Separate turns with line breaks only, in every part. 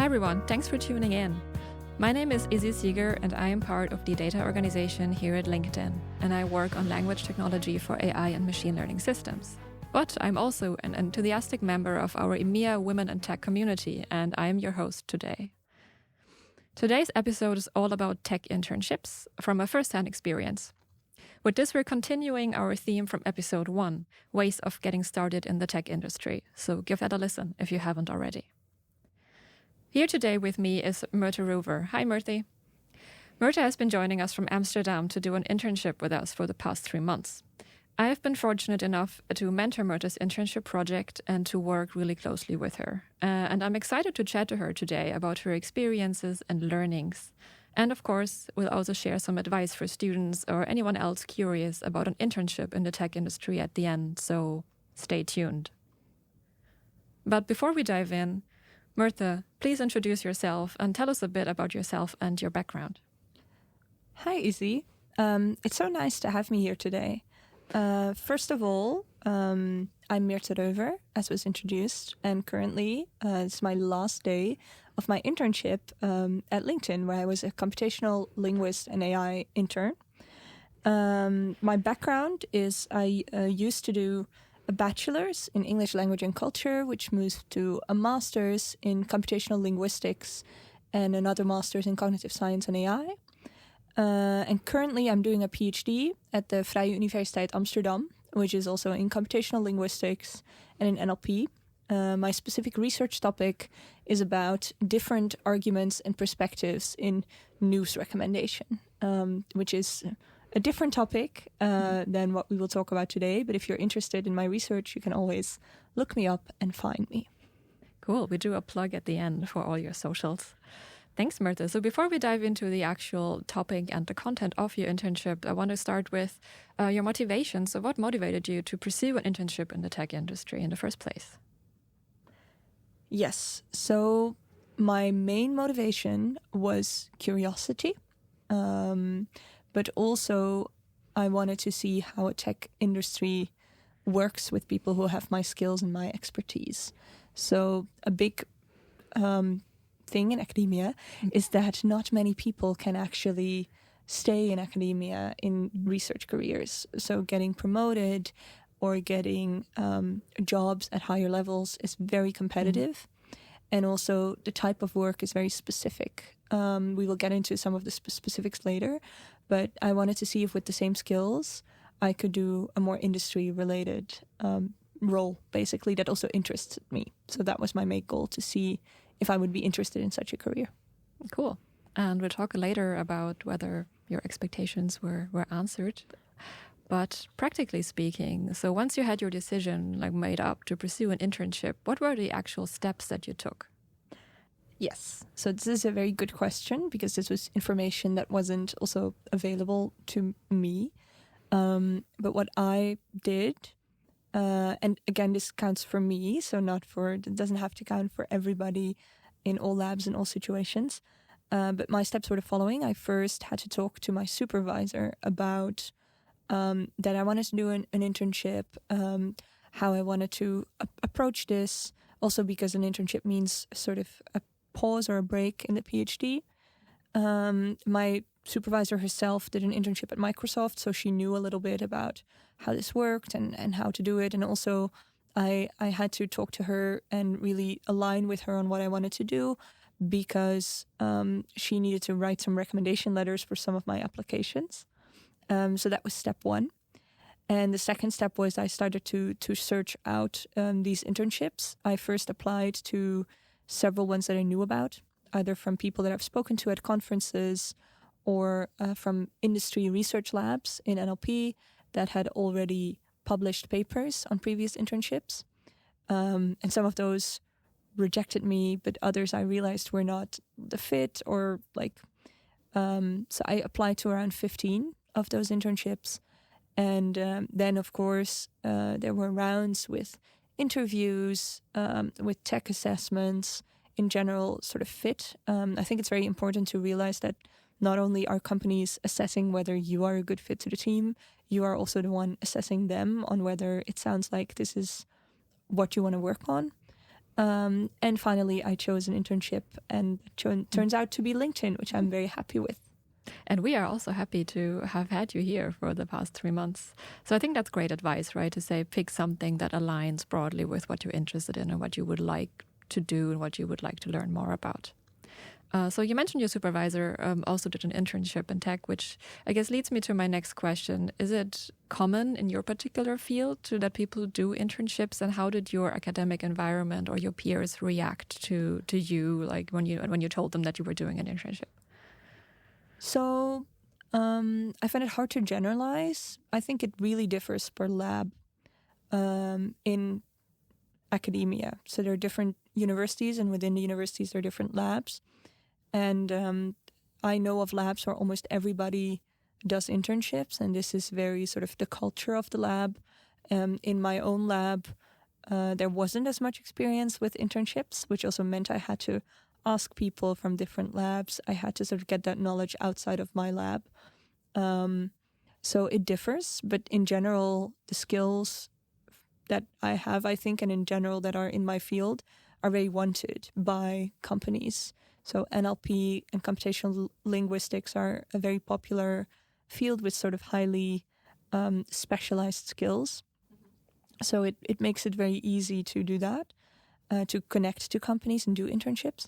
everyone, thanks for tuning in. My name is Izzy Seeger and I am part of the data organization here at LinkedIn, and I work on language technology for AI and machine learning systems. But I'm also an enthusiastic member of our EMEA Women in Tech community, and I am your host today. Today's episode is all about tech internships from a first-hand experience. With this, we're continuing our theme from episode 1, ways of getting started in the tech industry, so give that a listen if you haven't already. Here today with me is Myrthe Rover. Hi, Myrthe. Myrthe has been joining us from Amsterdam to do an internship with us for the past 3 months. I have been fortunate enough to mentor Myrthe's internship project and to work really closely with her. And I'm excited to chat to her today about her experiences and learnings. And of course, we'll also share some advice for students or anyone else curious about an internship in the tech industry at the end, so stay tuned. But before we dive in, Myrthe, please introduce yourself and tell us a bit about yourself and your background.
Hi, Izzy. It's so nice to have me here today. First of all, I'm Myrthe Rover, as was introduced, and currently it's my last day of my internship at LinkedIn, where I was a computational linguist and AI intern. My background is I used to do a bachelor's in English language and culture, which moved to a master's in computational linguistics and another master's in cognitive science and AI. And currently I'm doing a PhD at the Vrije Universiteit Amsterdam, which is also in computational linguistics and in NLP. My specific research topic is about different arguments and perspectives in news recommendation, which is a different topic than what we will talk about today. But if you're interested in my research, you can always look me up and find me.
Cool. We do a plug at the end for all your socials. Thanks, Myrthe. So before we dive into the actual topic and the content of your internship, I want to start with your motivation. So what motivated you to pursue an internship in the tech industry in the first place?
Yes. So my main motivation was curiosity, but also I wanted to see how a tech industry works with people who have my skills and my expertise. So a big thing in academia is that not many people can actually stay in academia in research careers. So getting promoted or getting jobs at higher levels is very competitive. And also the type of work is very specific. We will get into some of the specifics later, but I wanted to see if with the same skills I could do a more industry-related role, basically, that also interested me. So that was my main goal, to see if I would be interested in such a career.
Cool. And we'll talk later about whether your expectations were answered. But practically speaking, so once you had your decision made up to pursue an internship, what were the actual steps that you took?
Yes. So this is a very good question, because this was information that wasn't also available to me. But what I did, and again, this counts for me, so it doesn't have to count for everybody in all labs and all situations. But my steps were the following. I first had to talk to my supervisor about that I wanted to do an internship, how I wanted to approach this. Also because an internship means sort of a pause or a break in the PhD. My supervisor herself did an internship at Microsoft, so she knew a little bit about how this worked and how to do it. And also I had to talk to her and really align with her on what I wanted to do, because she needed to write some recommendation letters for some of my applications. So that was step 1. And the second step was I started to search out these internships. I first applied to several ones that I knew about, either from people that I've spoken to at conferences or from industry research labs in NLP that had already published papers on previous internships. And some of those rejected me, but others I realized were not the fit, or so I applied to around 15 of those internships. And then, of course, there were rounds with interviews, with tech assessments, in general sort of fit. I think it's very important to realize that not only are companies assessing whether you are a good fit to the team, you are also the one assessing them on whether it sounds like this is what you want to work on. And finally, I chose an internship, and turns out to be LinkedIn, which I'm very happy with.
And we are also happy to have had you here for the past 3 months. So I think that's great advice, right? To say pick something that aligns broadly with what you're interested in and what you would like to do and what you would like to learn more about. So you mentioned your supervisor also did an internship in tech, which I guess leads me to my next question. Is it common in your particular field that people do internships, and how did your academic environment or your peers react to you, like when you told them that you were doing an internship?
So I find it hard to generalize. I think it really differs per lab in academia. So there are different universities, and within the universities there are different labs. And I know of labs where almost everybody does internships, and this is very sort of the culture of the lab. In my own lab, there wasn't as much experience with internships, which also meant I had to ask people from different labs. I had to sort of get that knowledge outside of my lab. So it differs, but in general, the skills that I have, I think, and in general that are in my field are very wanted by companies. So NLP and computational linguistics are a very popular field with sort of highly specialized skills. So it makes it very easy to do that, to connect to companies and do internships.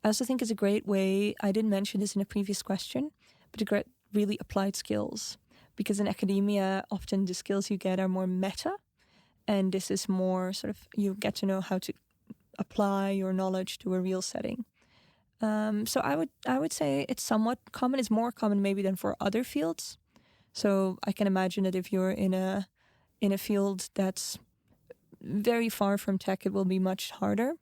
I also think it's a great way, I didn't mention this in a previous question, but to get really applied skills. Because in academia, often the skills you get are more meta, and this is more sort of, you get to know how to apply your knowledge to a real setting. So I would say it's somewhat common. It's more common maybe than for other fields. So I can imagine that if you're in a field that's very far from tech, it will be much harder.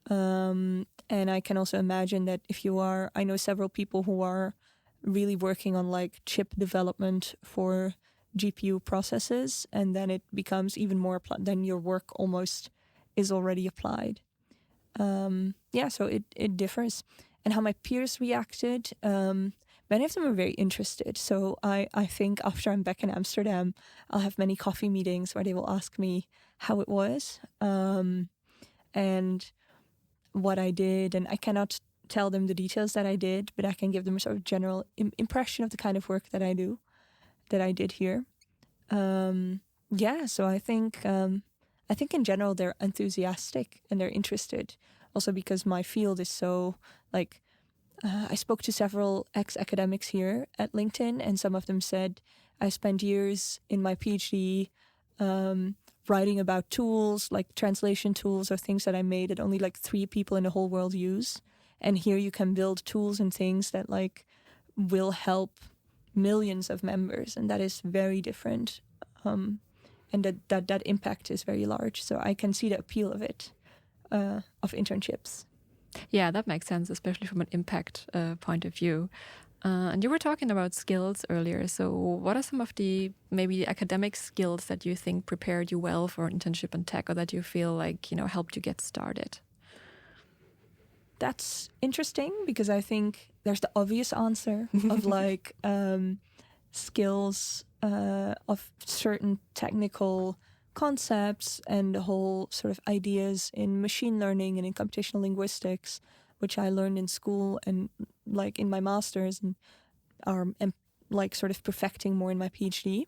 And I can also imagine that if you are, I know several people who are really working on like chip development for GPU processes, and then it becomes even more then your work almost is already applied. So it differs. And how my peers reacted, many of them are very interested. So I think after I'm back in Amsterdam, I'll have many coffee meetings where they will ask me how it was and what I did. And I cannot tell them the details that I did, but I can give them a sort of general impression of the kind of work that I do, that I did here. So I think in general they're enthusiastic and they're interested. Also because my field is so like, I spoke to several ex-academics here at LinkedIn, and some of them said, I spent years in my PhD writing about tools, like translation tools or things that I made that only like 3 people in the whole world use. And here you can build tools and things that like will help millions of members, and that is very different. And that impact is very large. So I can see the appeal of it, of internships.
Yeah, that makes sense, especially from an impact point of view. And you were talking about skills earlier. So what are some of the maybe academic skills that you think prepared you well for an internship in tech, or that you feel like, helped you get started?
That's interesting because I think there's the obvious answer of like skills of certain technical concepts and the whole sort of ideas in machine learning and in computational linguistics, which I learned in school and like in my master's and like sort of perfecting more in my PhD.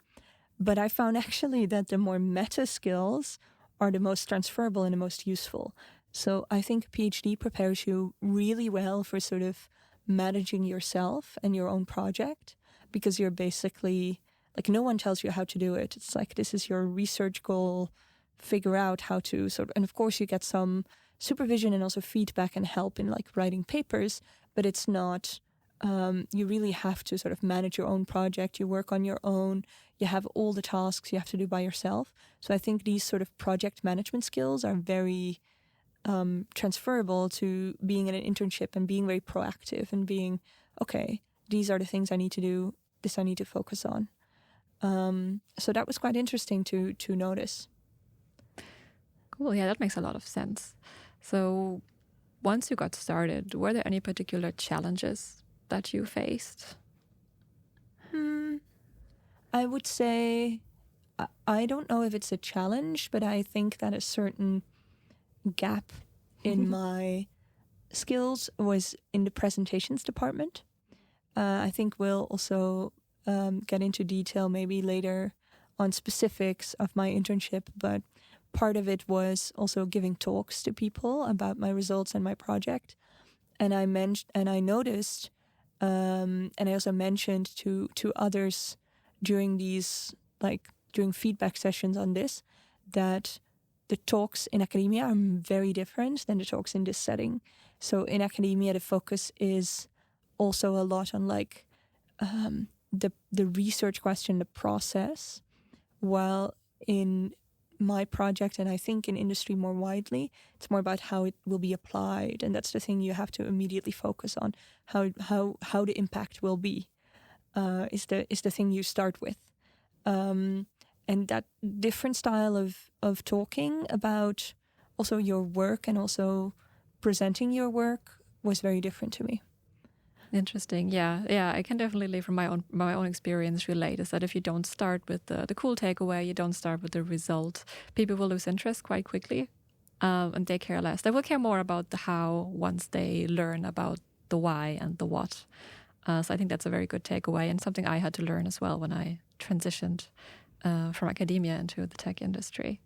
But I found actually that the more meta skills are the most transferable and the most useful. So I think a PhD prepares you really well for sort of managing yourself and your own project, because you're basically like, no one tells you how to do it. It's like, this is your research goal, figure out how to and of course you get some supervision and also feedback and help in like writing papers, but it's not, you really have to sort of manage your own project. You work on your own, you have all the tasks you have to do by yourself. So I think these sort of project management skills are very transferable to being in an internship and being very proactive and being, okay, these are the things I need to do, this I need to focus on. So that was quite interesting to notice.
Cool. Yeah, that makes a lot of sense. So once you got started, were there any particular challenges that you faced?
I would say, I don't know if it's a challenge, but I think that a certain gap in my skills was in the presentations department. I think we'll also get into detail maybe later on specifics of my internship, but part of it was also giving talks to people about my results and my project. And I noticed, and I also mentioned to others during during feedback sessions on this, that the talks in academia are very different than the talks in this setting. So in academia, the focus is also a lot on the research question, the process, while in my project, and I think in industry more widely, it's more about how it will be applied, and that's the thing you have to immediately focus on. How the impact will be is the thing you start with, and that different style of talking about also your work and also presenting your work was very different to me.
Interesting. Yeah. I can definitely, from my own experience, relate is that if you don't start with the cool takeaway, you don't start with the result, people will lose interest quite quickly, and they care less. They will care more about the how once they learn about the why and the what. So I think that's a very good takeaway, and something I had to learn as well when I transitioned from academia into the tech industry.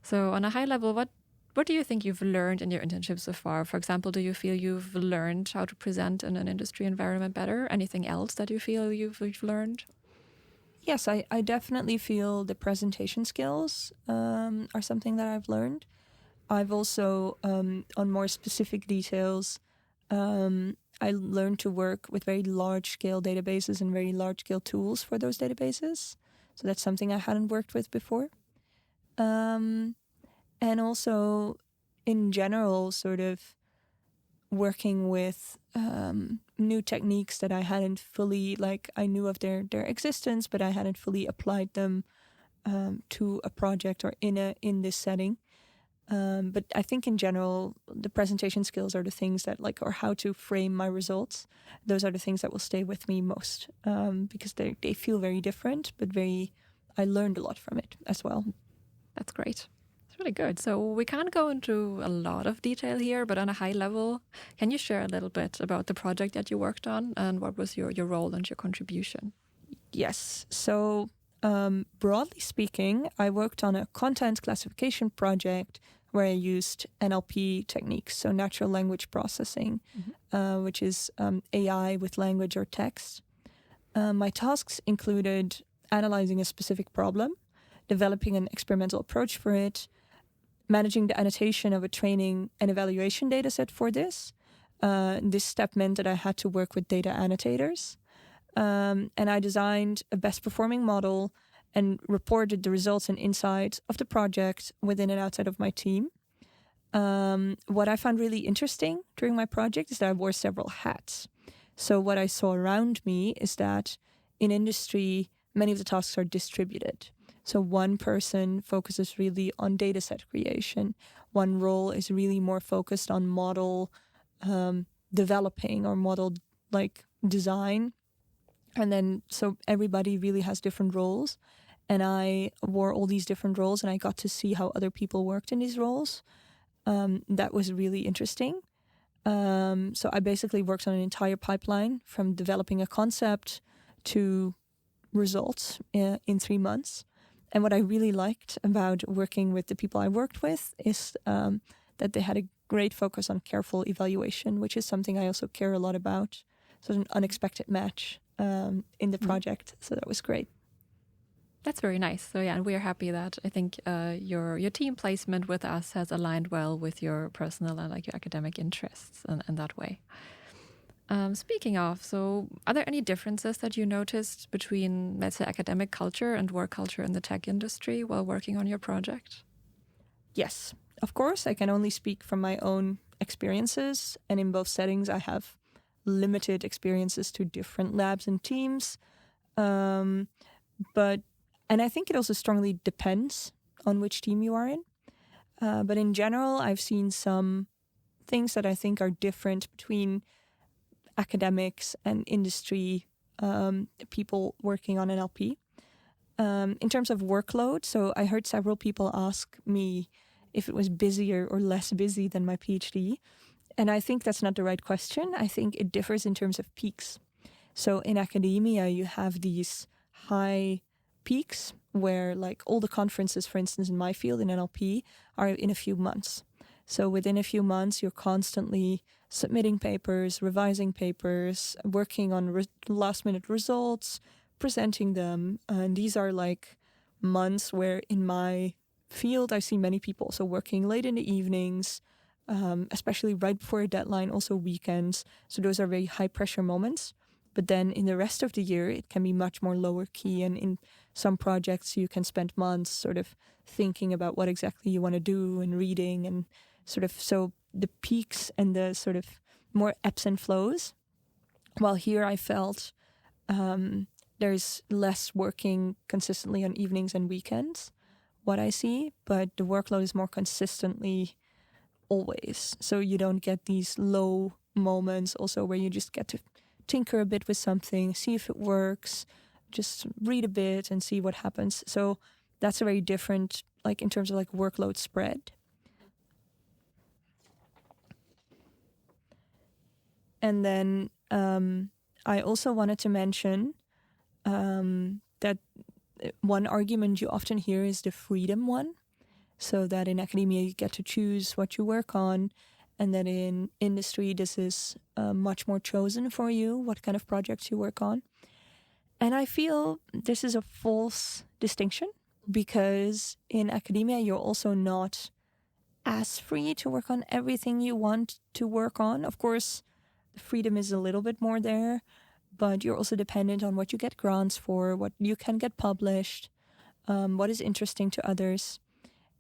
So on a high level, what do you think you've learned in your internship so far? For example, do you feel you've learned how to present in an industry environment better? Anything else that you feel you've learned?
Yes, I definitely feel the presentation skills are something that I've learned. I've also, on more specific details, I learned to work with very large-scale databases and very large-scale tools for those databases. So that's something I hadn't worked with before. And also, in general, sort of working with new techniques that I hadn't fully, I knew of their existence, but I hadn't fully applied them to a project or in this setting. But I think in general, the presentation skills are the things that or how to frame my results. Those are the things that will stay with me most because they feel very different, but I learned a lot from it as well.
That's great. It's really good. So we can't go into a lot of detail here, but on a high level, can you share a little bit about the project that you worked on and what was your role and your contribution?
Yes. So broadly speaking, I worked on a content classification project where I used NLP techniques, so natural language processing, which is AI with language or text. My tasks included analyzing a specific problem, developing an experimental approach for it, managing the annotation of a training and evaluation dataset for this. This step meant that I had to work with data annotators. And I designed a best performing model and reported the results and insights of the project within and outside of my team. What I found really interesting during my project is that I wore several hats. So what I saw around me is that in industry, many of the tasks are distributed. So one person focuses really on data set creation. One role is really more focused on model developing or model design. And then so everybody really has different roles. And I wore all these different roles and I got to see how other people worked in these roles. That was really interesting. So I basically worked on an entire pipeline from developing a concept to results in 3 months. And what I really liked about working with the people I worked with is that they had a great focus on careful evaluation, which is something I also care a lot about. So an unexpected match in the project. So that was great.
That's very nice. So yeah, and we are happy that I think your team placement with us has aligned well with your personal and your academic interests in that way. Speaking of, so are there any differences that you noticed between, let's say, academic culture and work culture in the tech industry while working on your project?
Yes, of course. I can only speak from my own experiences. And in both settings, I have limited experiences to different labs and teams. And I think it also strongly depends on which team you are in. But in general, I've seen some things that I think are different between academics and industry people working on NLP. In terms of workload, so I heard several people ask me if it was busier or less busy than my PhD. And I think that's not the right question. I think it differs in terms of peaks. So in academia, you have these high peaks where like all the conferences, for instance, in my field in NLP are in a few months. So within a few months, you're constantly submitting papers, revising papers, working on last minute results, presenting them. And these are like months where in my field, I see many people also working late in the evenings, especially right before a deadline, also weekends. So those are very high pressure moments. But then in the rest of the year, it can be much more lower key. And in some projects, you can spend months sort of thinking about what exactly you want to do and reading and sort of, so the peaks and the sort of more ebbs and flows. While here I felt there's less working consistently on evenings and weekends, what I see, but the workload is more consistently always. So you don't get these low moments also where you just get to tinker a bit with something, see if it works, just read a bit and see what happens. So that's a very different, like in terms of like workload spread. And then I also wanted to mention that one argument you often hear is the freedom one. So that in academia, you get to choose what you work on. And that in industry, this is much more chosen for you, what kind of projects you work on. And I feel this is a false distinction because in academia, you're also not as free to work on everything you want to work on. Of course, the freedom is a little bit more there, but you're also dependent on what you get grants for, what you can get published, what is interesting to others.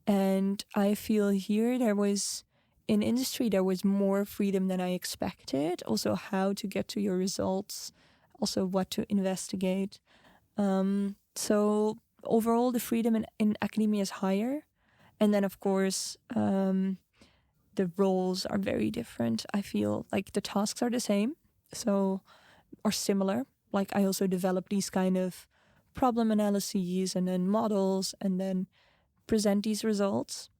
And I feel here in industry, there was more freedom than I expected. Also how to get to your results, also what to investigate. So overall, the freedom in academia is higher. And then, of course, the roles are very different. I feel like the tasks are the same, or similar. Like I also develop these kind of problem analyses and then models and then present these results.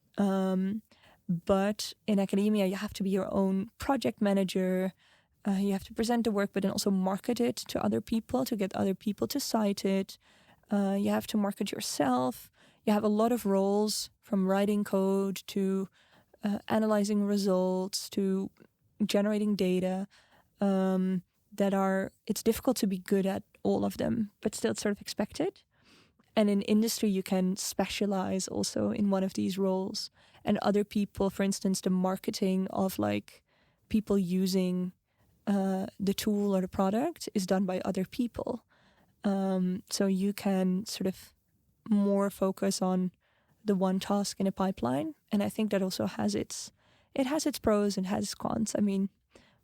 But in academia, you have to be your own project manager. You have to present the work, but then also market it to other people to get other people to cite it. You have to market yourself. You have a lot of roles from writing code to analyzing results to generating data it's difficult to be good at all of them, but still it's sort of expected. And in industry, you can specialize also in one of these roles. And other people, for instance, the marketing of like people using the tool or the product is done by other people. So you can sort of more focus on the one task in a pipeline. And I think that also has its pros and has its cons. I mean,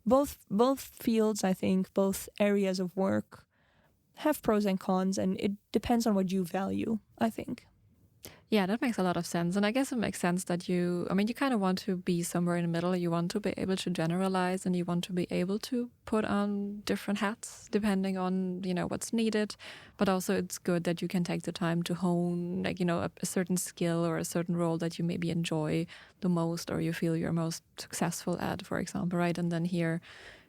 both fields, I think, both areas of work have pros and cons, and it depends on what you value, I think.
Yeah, that makes a lot of sense. And I guess it makes sense that you kind of want to be somewhere in the middle. You want to be able to generalize and you want to be able to put on different hats depending on, what's needed. But also it's good that you can take the time to hone, a certain skill or a certain role that you maybe enjoy the most or you feel you're most successful at, for example, right? And then here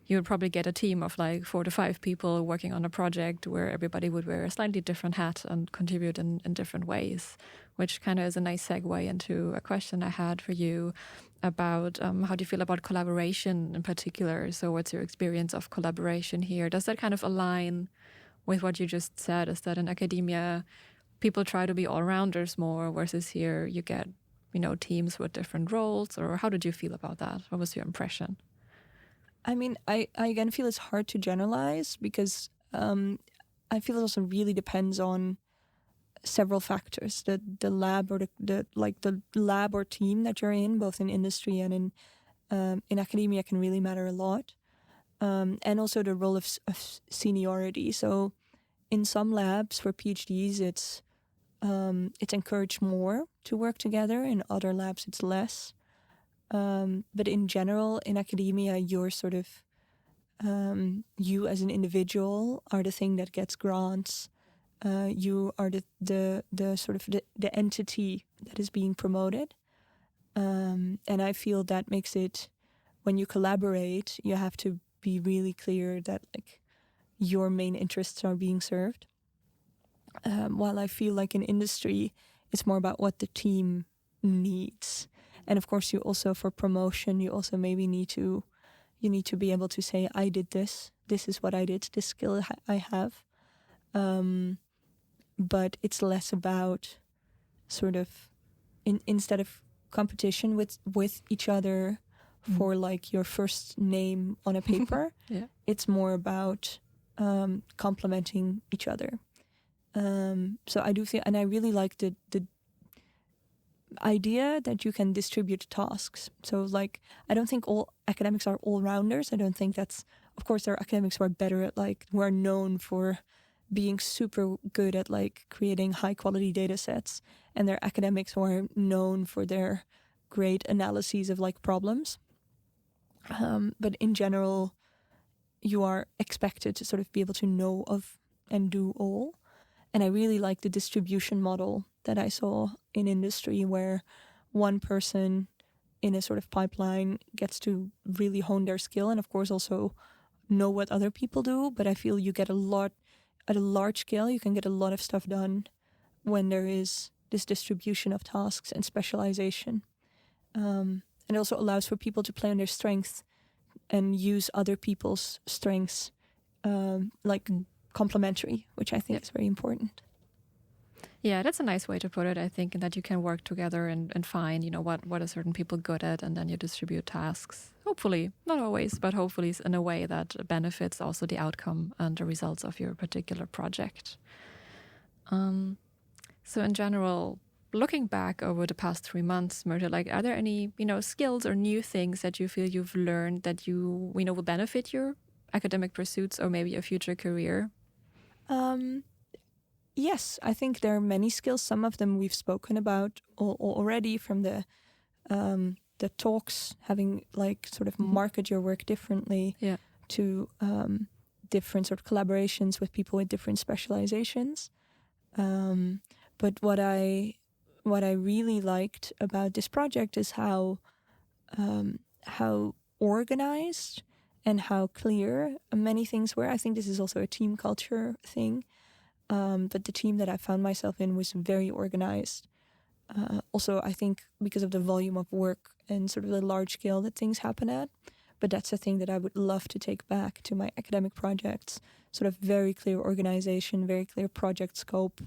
you would probably get a team of like 4 to 5 people working on a project where everybody would wear a slightly different hat and contribute in different ways, which kind of is a nice segue into a question I had for you about how do you feel about collaboration in particular? So what's your experience of collaboration here? Does that kind of align with what you just said? Is that in academia, people try to be all-rounders more versus here you get, teams with different roles? Or how did you feel about that? What was your impression?
I mean, I again feel it's hard to generalize because I feel it also really depends on several factors. The lab or the lab or team that you're in, both in industry and in academia, can really matter a lot. And also the role of seniority. So in some labs for PhDs, it's encouraged more to work together. In other labs, it's less. But in general, in academia, you're sort of, you as an individual are the thing that gets grants. You are the sort of the entity that is being promoted. And I feel that makes it, when you collaborate, you have to be really clear that like your main interests are being served. While I feel like in industry, it's more about what the team needs. And of course, you also, for promotion, you also maybe need to be able to say, I did this. This is what I did. This skill I have. But it's less about sort of instead of competition with each other for like your first name on a paper.
Yeah.
It's more about complementing each other. So I do feel, and I really like the idea that you can distribute tasks. So like, I don't think all academics are all-rounders. I don't think that's, of course, there are academics who are better at like, who are known for being super good at like creating high quality data sets. And there are academics who are known for their great analyses of like problems. But in general, you are expected to sort of be able to know of and do all. And I really like the distribution model that I saw in industry, where one person in a sort of pipeline gets to really hone their skill and of course also know what other people do. But I feel you get a lot, at a large scale, you can get a lot of stuff done when there is this distribution of tasks and specialization. And it also allows for people to play on their strengths and use other people's strengths, like complementary, which I think is very important.
Yeah, that's a nice way to put it, I think, and that you can work together and find, what are certain people good at, and then you distribute tasks. Hopefully, not always, but hopefully in a way that benefits also the outcome and the results of your particular project. So in general, looking back over the past 3 months, Myrtle, like, are there any, skills or new things that you feel you've learned that you, will benefit your academic pursuits or maybe a future career?
Yes, I think there are many skills. Some of them we've spoken about already from the talks, having like sort of market your work differently to different sort of collaborations with people with different specializations. But what I really liked about this project is how organized and how clear many things were. I think this is also a team culture thing. But the team that I found myself in was very organized. Also, I think because of the volume of work and sort of the large scale that things happen at. But that's a thing that I would love to take back to my academic projects. Sort of very clear organization, very clear project scope.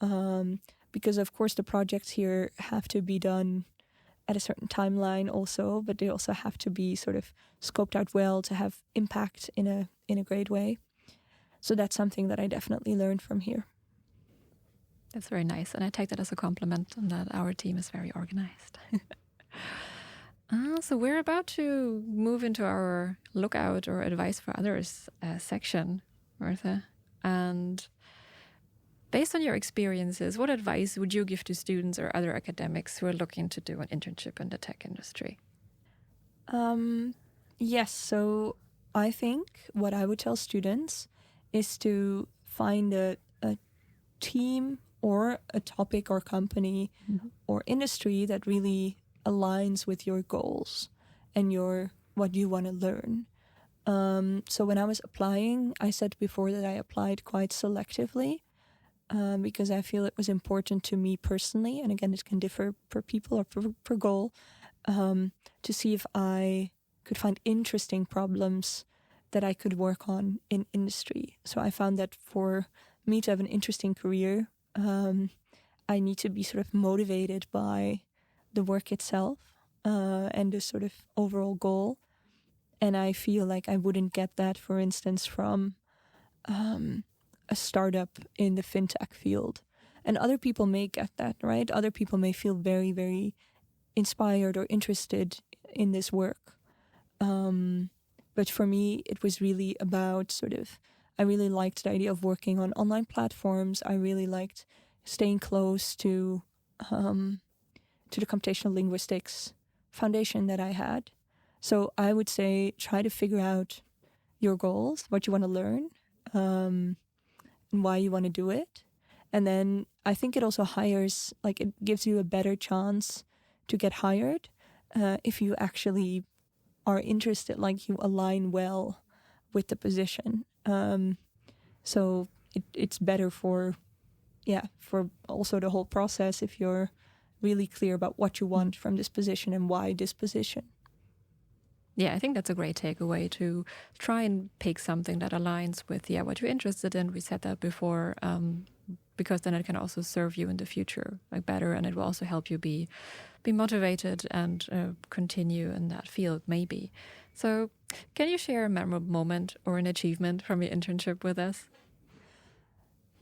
Because of course the projects here have to be done at a certain timeline also, but they also have to be sort of scoped out well to have impact in a great way. So that's something that I definitely learned from here.
That's very nice. And I take that as a compliment, and that our team is very organized. So we're about to move into our lookout or advice for others section, Martha. And based on your experiences, what advice would you give to students or other academics who are looking to do an internship in the tech industry?
Yes, so I think what I would tell students is to find a team or a topic or company or industry that really aligns with your goals and what you want to learn. So when I was applying, I said before that I applied quite selectively because I feel it was important to me personally, and again, it can differ per people or per goal, to see if I could find interesting problems that I could work on in industry. So I found that for me to have an interesting career, I need to be sort of motivated by the work itself and the sort of overall goal. And I feel like I wouldn't get that, for instance, from a startup in the fintech field. And other people may get that, right? Other people may feel very, very inspired or interested in this work. But for me, it was really about I really liked the idea of working on online platforms. I really liked staying close to the computational linguistics foundation that I had. So I would say try to figure out your goals, what you want to learn, and why you want to do it. And then I think it also it gives you a better chance to get hired if you actually are interested, like you align well with the position. So it's better for also the whole process if you're really clear about what you want from this position and why this position.
Yeah, I think that's a great takeaway, to try and pick something that aligns with what you're interested in. We said that before, because then it can also serve you in the future like better, and it will also help you be motivated and continue in that field maybe. So can you share a memorable moment or an achievement from your internship with us?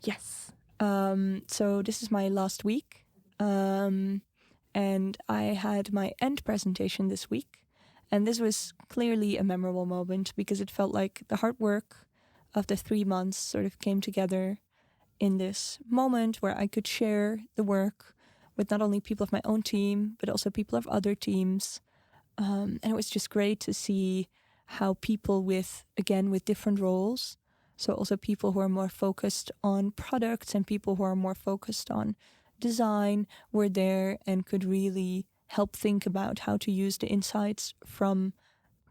Yes. So this is my last week, and I had my end presentation this week. And this was clearly a memorable moment because it felt like the hard work of the 3 months sort of came together in this moment where I could share the work with not only people of my own team, but also people of other teams. And it was just great to see how people with different roles, so also people who are more focused on products and people who are more focused on design, were there and could really help think about how to use the insights from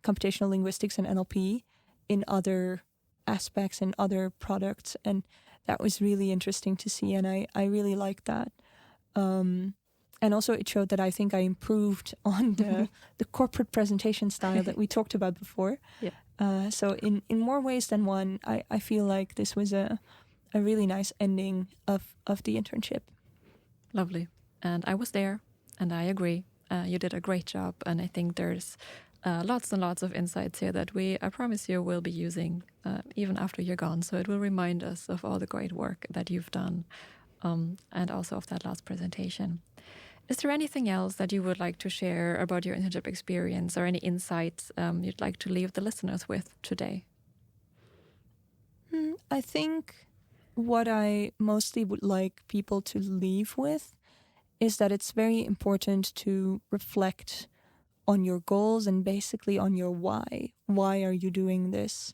computational linguistics and NLP in other aspects and other products. And that was really interesting to see. And I really liked that. And also it showed that I think I improved on the corporate presentation style that we talked about before.
Yeah.
So in more ways than one, I feel like this was a really nice ending of the internship.
Lovely. And I was there, and I agree. You did a great job, and I think there's lots and lots of insights here that I promise you, will be using even after you're gone. So it will remind us of all the great work that you've done, and also of that last presentation. Is there anything else that you would like to share about your internship experience, or any insights you'd like to leave the listeners with today?
I think what I mostly would like people to leave with is that it's very important to reflect on your goals and basically on your why. Why are you doing this?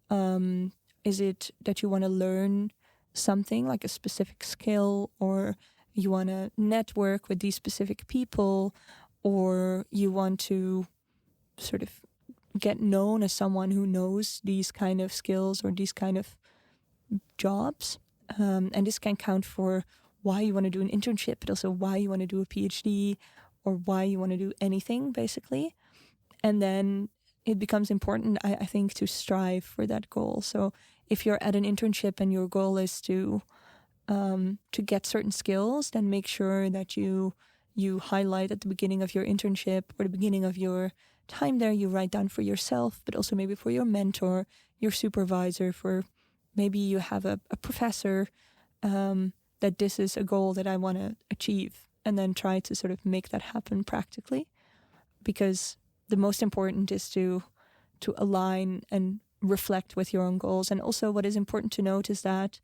Is it that you want to learn something, like a specific skill, or you want to network with these specific people, or you want to sort of get known as someone who knows these kind of skills or these kind of jobs? And this can count for why you want to do an internship, but also why you want to do a PhD, or why you want to do anything, basically. And then it becomes important, I think, to strive for that goal. So if you're at an internship and your goal is to get certain skills, then make sure that you highlight at the beginning of your internship or the beginning of your time there, you write down for yourself, but also maybe for your mentor, your supervisor, for maybe you have a professor, that this is a goal that I want to achieve, and then try to sort of make that happen practically. Because the most important is to align and reflect with your own goals. And also what is important to note is that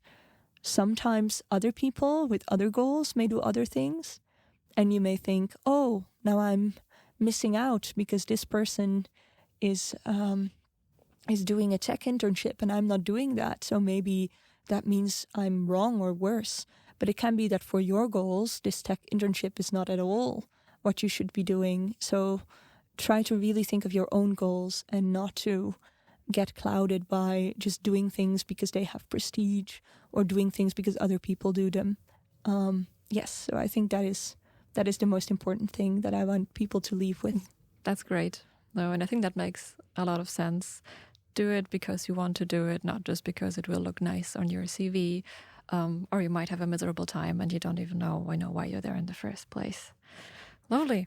sometimes other people with other goals may do other things, and you may think, oh, now I'm missing out because this person is doing a tech internship and I'm not doing that. So maybe that means I'm wrong or worse. But it can be that for your goals, this tech internship is not at all what you should be doing. So try to really think of your own goals and not to get clouded by just doing things because they have prestige or doing things because other people do them. Yes, so I think that is the most important thing that I want people to leave with.
That's great. No, and I think that makes a lot of sense. Do it because you want to do it, not just because it will look nice on your CV, or you might have a miserable time and you don't even know why you're there in the first place. Lovely.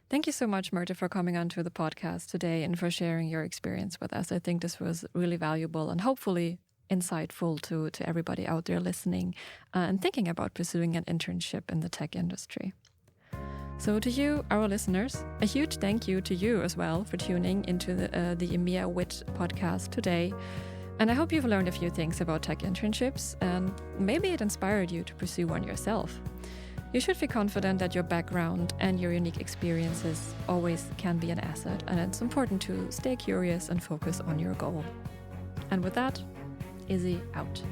Thank you so much, Myrte, for coming onto the podcast today and for sharing your experience with us. I think this was really valuable and hopefully insightful to everybody out there listening and thinking about pursuing an internship in the tech industry. So to you, our listeners, a huge thank you to you as well for tuning into the EMEA WIT podcast today. And I hope you've learned a few things about tech internships, and maybe it inspired you to pursue one yourself. You should be confident that your background and your unique experiences always can be an asset, and it's important to stay curious and focus on your goal. And with that, Izzy out.